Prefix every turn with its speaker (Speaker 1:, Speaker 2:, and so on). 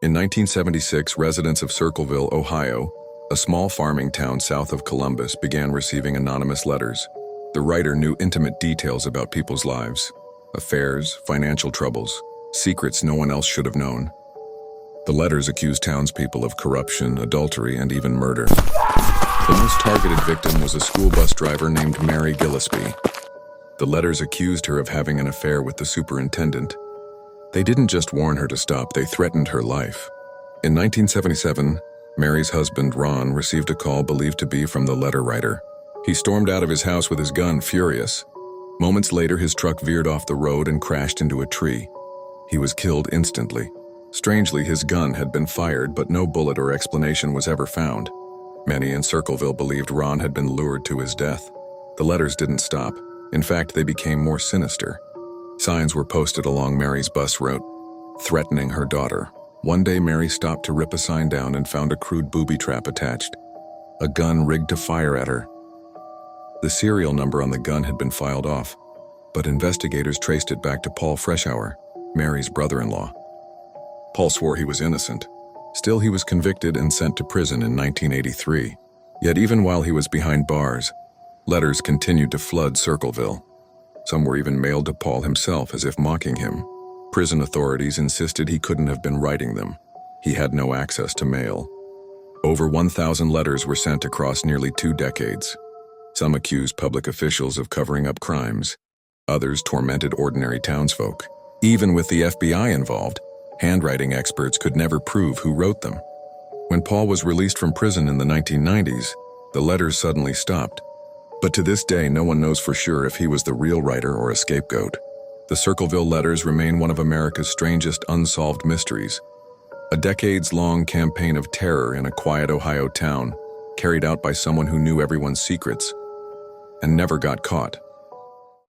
Speaker 1: In 1976, residents of Circleville, Ohio, a small farming town south of Columbus, began receiving anonymous letters. The writer knew intimate details about people's lives, affairs, financial troubles, secrets no one else should have known. The letters accused townspeople of corruption, adultery, and even murder. The most targeted victim was a school bus driver named Mary Gillespie. The letters accused her of having an affair with the superintendent. They didn't just warn her to stop, they threatened her life. In 1977, Mary's husband, Ron, received a call believed to be from the letter writer. He stormed out of his house with his gun, furious. Moments later, his truck veered off the road and crashed into a tree. He was killed instantly. Strangely, his gun had been fired, but no bullet or explanation was ever found. Many in Circleville believed Ron had been lured to his death. The letters didn't stop. In fact, they became more sinister. Signs were posted along Mary's bus route, threatening her daughter. One day, Mary stopped to rip a sign down and found a crude booby trap attached, a gun rigged to fire at her. The serial number on the gun had been filed off, but investigators traced it back to Paul Freshour, Mary's brother-in-law. Paul swore he was innocent. Still, he was convicted and sent to prison in 1983. Yet even while he was behind bars, letters continued to flood Circleville. Some were even mailed to Paul himself as if mocking him. Prison authorities insisted he couldn't have been writing them. He had no access to mail. Over 1,000 letters were sent across nearly 2 decades. Some accused public officials of covering up crimes. Others tormented ordinary townsfolk. Even with the FBI involved, handwriting experts could never prove who wrote them. When Paul was released from prison in the 1990s, the letters suddenly stopped. But to this day, no one knows for sure if he was the real writer or a scapegoat. The Circleville letters remain one of America's strangest unsolved mysteries. A decades-long campaign of terror in a quiet Ohio town, carried out by someone who knew everyone's secrets and never got caught.